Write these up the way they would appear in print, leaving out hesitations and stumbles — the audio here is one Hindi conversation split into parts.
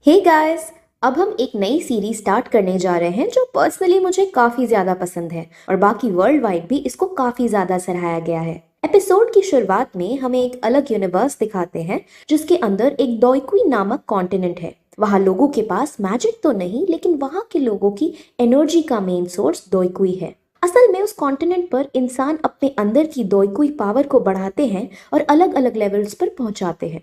हे गाइस, अब हम एक नई सीरीज स्टार्ट करने जा रहे हैं जो पर्सनली मुझे काफी ज्यादा पसंद है और बाकी वर्ल्ड वाइड भी इसको काफी ज्यादा सराहा गया है। एपिसोड की शुरुआत में हमें एक अलग यूनिवर्स दिखाते हैं जिसके अंदर एक दोइकुई नामक कॉन्टिनेंट है। वहाँ लोगों के पास मैजिक तो नहीं, लेकिन वहाँ के लोगों की एनर्जी का मेन सोर्स दोइकुई है। असल में उस कॉन्टिनेंट पर इंसान अपने अंदर की दोइकुई पावर को बढ़ाते हैं और अलग अलग लेवल्स पर पहुंचाते हैं।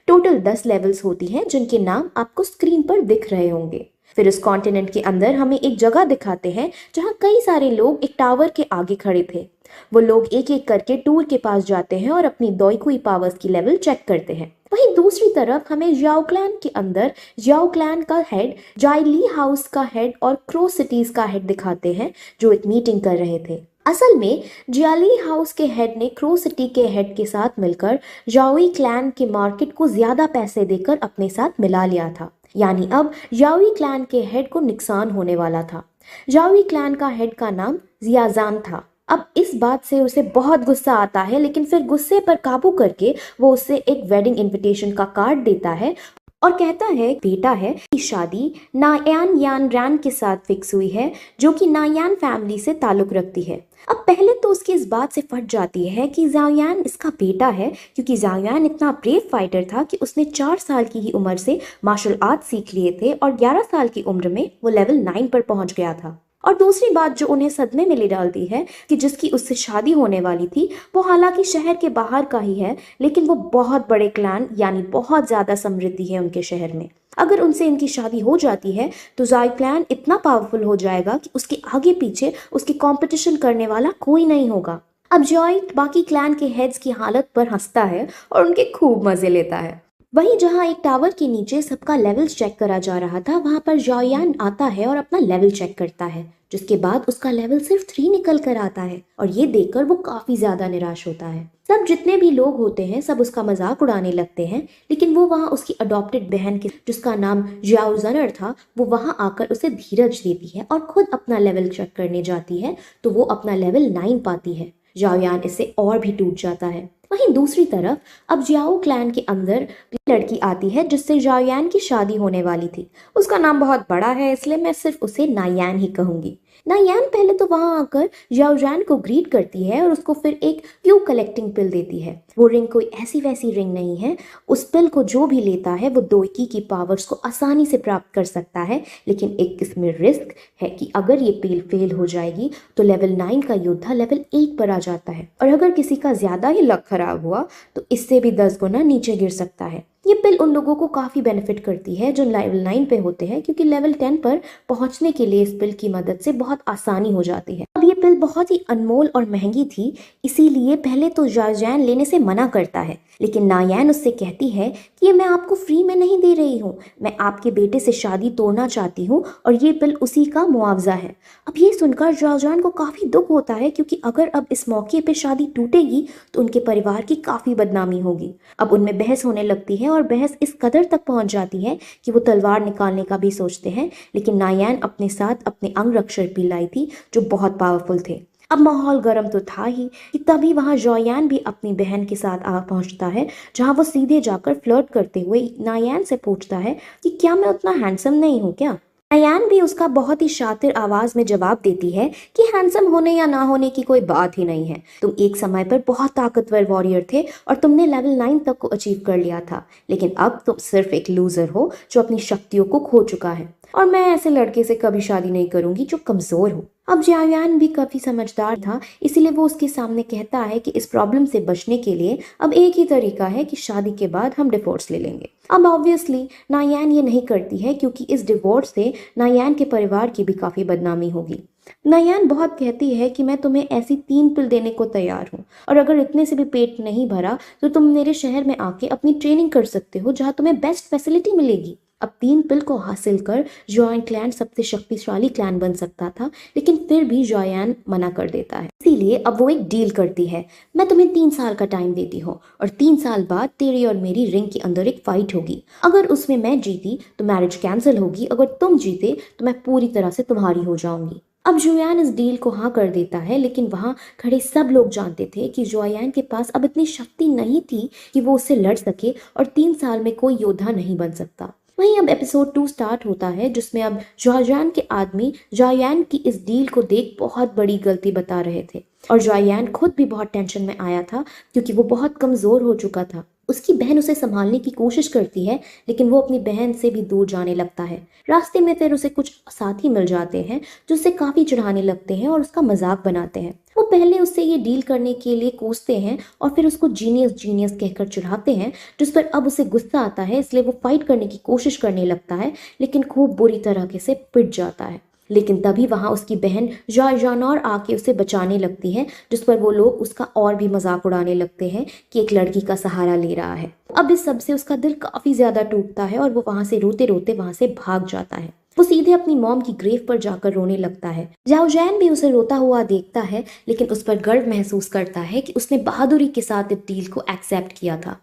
टोटल 10 लेवल्स होती हैं जिनके नाम आपको स्क्रीन पर दिख रहे होंगे। फिर उस कॉन्टिनेंट के अंदर हमें एक जगह दिखाते हैं जहां कई सारे लोग एक टावर के आगे खड़े थे। वो लोग एक एक करके टूर के पास जाते हैं और अपनी दोइकुई पावर्स की लेवल चेक करते हैं। वहीं दूसरी तरफ हमें जियाओ क्लैन के अंदर जियाओ क्लैन का हेड, जाइली हाउस का हेड और क्रो सिटीज का हेड दिखाते हैं जो एक मीटिंग कर रहे थे। असल में जियाली हाउस के हेड ने क्रो सिटी के हेड के साथ मिलकर जाओई क्लैन के मार्केट को ज्यादा पैसे देकर अपने साथ मिला लिया था। यानी अब जाओई क्लैन के हेड को नुकसान होने वाला था। जाओई क्लैन का हेड का नाम जियाजान था। अब इस बात से उसे बहुत गुस्सा आता है, लेकिन फिर गुस्से पर काबू करके वो उससे एक वेडिंग इनविटेशन का कार्ड देता है और कहता है बेटा है कि शादी नायान यान रैन के साथ फिक्स हुई है, जो कि नायान फैमिली से ताल्लुक रखती है। अब पहले तो उसकी इस बात से फट जाती है कि जाओयान इसका बेटा है, क्योंकि जाओयान इतना ब्रेव फाइटर था कि उसने 4 साल की ही उम्र से मार्शल आर्ट सीख लिए थे और 11 साल की उम्र में वो लेवल 9 पर पहुंच गया था। और दूसरी बात जो उन्हें सदमे में ले डालती है कि जिसकी उससे शादी होने वाली थी वो हालांकि शहर के बाहर का ही है, लेकिन वो बहुत बड़े क्लैन यानी बहुत ज्यादा समृद्धि है उनके शहर में। अगर उनसे इनकी शादी हो जाती है तो जाई क्लैन इतना पावरफुल हो जाएगा कि उसके आगे पीछे उसकी कंपटीशन करने वाला कोई नहीं होगा। अब जॉय बाकी क्लैन के हेड्स की हालत पर हंसता है और उनके खूब मजे लेता है। वहीं जहां एक टावर के नीचे सबका लेवल्स चेक करा जा रहा था, वहां पर जॉयान आता है और अपना लेवल चेक करता है, जिसके बाद उसका लेवल सिर्फ 3 निकल कर आता है और ये देखकर वो काफी ज्यादा निराश होता है। सब जितने भी लोग होते हैं सब उसका मजाक उड़ाने लगते हैं, लेकिन वो वहाँ उसकी अडॉप्टेड बहन के जिसका नाम जियाओ जनर था वो वहाँ आकर उसे धीरज देती है और खुद अपना लेवल चेक करने जाती है, तो वो अपना लेवल 9 पाती है। जाओयान इससे और भी टूट जाता है। वहीं दूसरी तरफ अब जियाओ क्लैन के अंदर लड़की आती है जिससे जाओयान की शादी होने वाली थी। उसका नाम बहुत बड़ा है, इसलिए मैं सिर्फ उसे नायान ही कहूंगी। नायान पहले तो वहां आकर जाओयान को ग्रीट करती है और उसको फिर एक क्यू कलेक्टिंग पिल देती है। वो रिंग कोई ऐसी वैसी रिंग नहीं है। उस पिल को जो भी लेता है वो दोइकी की पावर्स को आसानी से प्राप्त कर सकता है, लेकिन एक इसमें रिस्क है कि अगर ये पिल फेल हो जाएगी तो लेवल 9 का योद्धा लेवल 8 पर आ जाता है, और अगर किसी का ज्यादा ही लक खराब हुआ तो इससे भी 10 गुना नीचे गिर सकता है। ये पिल उन लोगों को काफी बेनिफिट करती है जो लेवल 9 पे होते हैं, क्योंकि लेवल 10 पर पहुंचने के लिए इस पिल की मदद से बहुत आसानी हो जाती है। अब ये पिल बहुत ही अनमोल और महंगी थी, इसीलिए पहले तो जाओयान लेने से मना करता है, लेकिन नायान उससे कहती है कि ये मैं आपको फ्री में नहीं दे रही हूँ, मैं आपके बेटे से शादी तोड़ना चाहती हूँ और ये पिल उसी का मुआवजा है। अब ये सुनकर जाओयान को काफी दुख होता है, क्योंकि अगर अब इस मौके पे शादी टूटेगी तो उनके परिवार की काफी बदनामी होगी। अब उनमें बहस होने लगती है और बहस इस कदर तक पहुंच जाती है कि वो तलवार निकालने का भी सोचते हैं, लेकिन नायान अपने साथ अपने अंग रक्षक भी लाई थी जो बहुत पावरफुल थे। अब माहौल गर्म तो था ही कि तभी वहां जॉयान भी अपनी बहन के साथ आ पहुंचता है, जहां वो सीधे जाकर फ्लर्ट करते हुए नायान से पूछता है कि क्या मैं उतना हैंडसम नहीं हूँ क्या। नायान भी उसका बहुत ही शातिर आवाज में जवाब देती है कि हैंडसम होने या ना होने की कोई बात ही नहीं है। तुम एक समय पर बहुत ताकतवर वॉरियर थे और तुमने लेवल 9 तक को अचीव कर लिया था, लेकिन अब तुम सिर्फ एक लूजर हो जो अपनी शक्तियों को खो चुका है, और मैं ऐसे लड़के से कभी शादी नहीं करूंगी जो कमजोर हो। अब जाओयान भी काफी समझदार था, इसीलिए वो उसके सामने कहता है कि इस प्रॉब्लम से बचने के लिए अब एक ही तरीका है कि शादी के बाद हम डिवोर्स ले लेंगे। अब ऑब्वियसली नायान ये नहीं करती है, क्योंकि इस डिवोर्स से नायान के परिवार की भी काफी बदनामी होगी। नायान बहुत कहती है कि मैं तुम्हें ऐसी 3 पिल देने को तैयार हूँ, और अगर इतने से भी पेट नहीं भरा तो तुम मेरे शहर में आके अपनी ट्रेनिंग कर सकते हो, जहाँ तुम्हें बेस्ट फैसिलिटी मिलेगी। अब 3 पिल को हासिल कर जॉयन क्लैन सबसे शक्तिशाली क्लैन बन सकता था, लेकिन फिर भी जॉयन मना कर देता है। इसीलिए अब वो एक डील करती है, मैं तुम्हें 3 साल का टाइम देती हूँ और 3 साल बाद तेरी और मेरी रिंग के अंदर एक फाइट होगी। अगर उसमें मैं जीती तो मैरिज कैंसिल होगी, अगर तुम जीते तो मैं पूरी तरह से तुम्हारी हो जाऊंगी। अब जोयान इस डील को हाँ कर देता है, लेकिन वहां खड़े सब लोग जानते थे कि जोयान के पास अब इतनी शक्ति नहीं थी कि वो उससे लड़ सके और 3 साल में कोई योद्धा नहीं बन सकता। वहीं अब एपिसोड 2 स्टार्ट होता है, जिसमें अब जॉययान के आदमी जॉययान की इस डील को देख बहुत बड़ी गलती बता रहे थे और जॉययान खुद भी बहुत टेंशन में आया था क्योंकि वो बहुत कमजोर हो चुका था। उसकी बहन उसे संभालने की कोशिश करती है, लेकिन वो अपनी बहन से भी दूर जाने लगता है। रास्ते में फिर उसे कुछ साथी मिल जाते हैं जो उसे काफी चिढ़ाने लगते हैं और उसका मजाक बनाते हैं। वो पहले उससे ये डील करने के लिए कोसते हैं और फिर उसको जीनियस जीनियस कहकर चिढ़ाते हैं, जिस पर अब उसे गुस्सा आता है, इसलिए वो फाइट करने की कोशिश करने लगता है, लेकिन खूब बुरी तरह से पिट जाता है। लेकिन तभी वहां उसकी बहन जानौर आके उसे बचाने लगती है, जिस पर वो लोग उसका और भी मजाक उड़ाने लगते हैं कि एक लड़की का सहारा ले रहा है। अब इस सब से उसका दिल काफी ज्यादा टूटता है और वो वहां से रोते रोते वहां से भाग जाता है। वो सीधे अपनी मॉम की ग्रेव पर जाकर रोने लगता है। जाओ जैन भी उसे रोता हुआ देखता है, लेकिन उस पर गर्व महसूस करता है कि उसने बहादुरी के साथ इस डील को एक्सेप्ट किया था।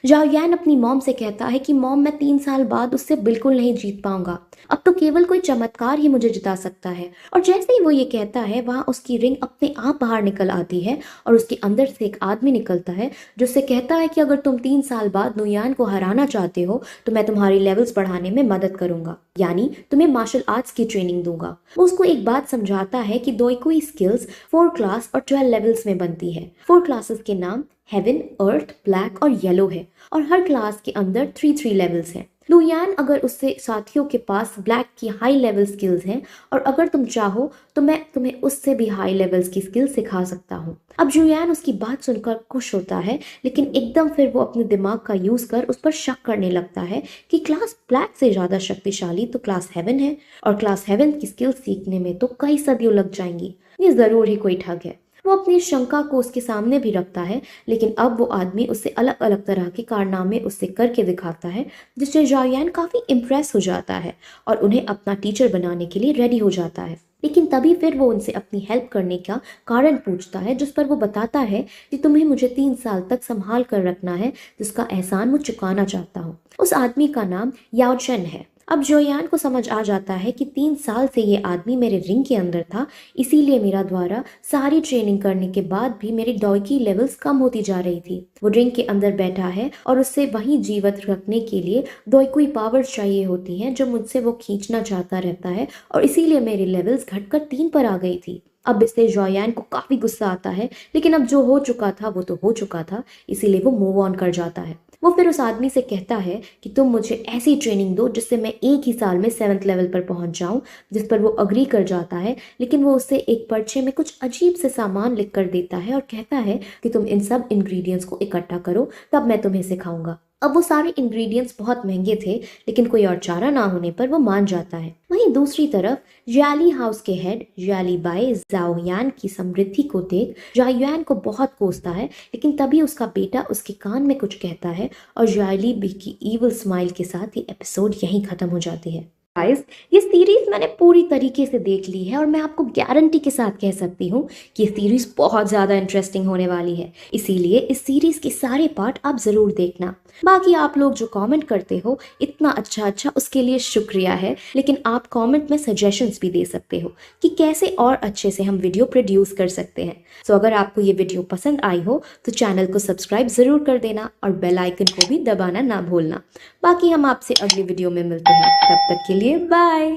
जाओ यान अपनी मॉम से कहता है कि मॉम, मैं 3 साल बाद उससे बिल्कुल नहीं जीत पाऊंगा, अब तो केवल कोई चमत्कार ही मुझे जिता सकता है। और जैसे ही वो ये कहता है, वहां उसकी रिंग अपने आप बाहर निकल आती है और उसके अंदर से एक आदमी निकलता है जो उससे कहता है कि अगर तुम 3 साल बाद नुयान को हराना चाहते हो तो मैं तुम्हारी लेवल्स बढ़ाने में मदद करूंगा, यानी तुम्हें मार्शल आर्ट्स की ट्रेनिंग दूंगा। वो उसको एक बात समझाता है कि दोईकुई स्किल्स 4 क्लास और 12 लेवल्स में बनती है। 4 क्लासेस के नाम हेवन, अर्थ, ब्लैक और येलो है और हर क्लास के अंदर 3 लेवल्स हैं। लुयान अगर उससे साथियों के पास ब्लैक की हाई लेवल स्किल्स हैं और अगर तुम चाहो तो मैं तुम्हें उससे भी हाई लेवल्स की स्किल्स सिखा सकता हूँ। अब जुयान उसकी बात सुनकर खुश होता है, लेकिन एकदम फिर वो अपने दिमाग का यूज कर उस पर शक करने लगता है कि क्लास ब्लैक से ज्यादा शक्तिशाली तो क्लास हेवन है और क्लास हेवन की स्किल्स सीखने में तो कई सदियों लग जाएंगी। ये जरूर ही कोई ठग है। वो अपनी शंका को उसके सामने भी रखता है, लेकिन अब वो आदमी उससे अलग अलग तरह के कारनामे उससे करके दिखाता है, जिससे जायान काफी इम्प्रेस हो जाता है और उन्हें अपना टीचर बनाने के लिए रेडी हो जाता है। लेकिन तभी फिर वो उनसे अपनी हेल्प करने का कारण पूछता है, जिस पर वो बताता है कि तुम्हें मुझे 3 साल तक संभाल कर रखना है, जिसका एहसान मैं चुकाना चाहता हूँ। उस आदमी का नाम याओचन है। अब जोयान को समझ आ जाता है कि 3 साल से ये आदमी मेरे रिंग के अंदर था, इसीलिए मेरा द्वारा सारी ट्रेनिंग करने के बाद भी मेरी डॉयकी लेवल्स कम होती जा रही थी। वो रिंग के अंदर बैठा है और उससे वहीं जीवित रखने के लिए डॉयकुई पावर्स चाहिए होती हैं, जो मुझसे वो खींचना चाहता रहता है और इसीलिए मेरी लेवल्स घटकर 3 पर आ गई थी। अब इससे जोयान को काफी गुस्सा आता है, लेकिन अब जो हो चुका था वो तो हो चुका था, इसीलिए वो मूव ऑन कर जाता है। वो फिर उस आदमी से कहता है कि तुम मुझे ऐसी ट्रेनिंग दो जिससे मैं एक ही साल में 7th लेवल पर पहुंच जाऊं, जिस पर वो अग्री कर जाता है। लेकिन वो उससे एक पर्चे में कुछ अजीब से सामान लिख कर देता है और कहता है कि तुम इन सब इंग्रेडिएंट्स को इकट्ठा करो, तब मैं तुम्हें सिखाऊंगा। अब वो सारे इंग्रेडिएंट्स बहुत महंगे थे, लेकिन कोई और चारा ना होने पर वो मान जाता है। वहीं दूसरी तरफ ज्याली हाउस के हेड ज्याली बाई जाओयान की समृद्धि को देख जाओयान को बहुत कोसता है, लेकिन तभी उसका बेटा उसके कान में कुछ कहता है और ज्याली बी की ईविल स्माइल के साथ ये एपिसोड यहीं खत्म हो जाती है। गाइस, ये सीरीज मैंने पूरी तरीके से देख ली है और मैं आपको गारंटी के साथ कह सकती हूँ कि ये सीरीज बहुत ज़्यादा इंटरेस्टिंग होने वाली है, इसीलिए इस सीरीज के सारे पार्ट आप ज़रूर देखना। बाकी आप लोग जो कमेंट करते हो इतना अच्छा उसके लिए शुक्रिया है, लेकिन आप कमेंट में सजेशंस भी दे सकते हो कि कैसे और अच्छे से हम वीडियो प्रोड्यूस कर सकते हैं। सो अगर आपको ये वीडियो पसंद आई हो तो चैनल को सब्सक्राइब ज़रूर कर देना और बेल आइकन को भी दबाना ना भूलना। बाकी हम आपसे अगली वीडियो में मिलते हैं, तब तक के लिए बाय।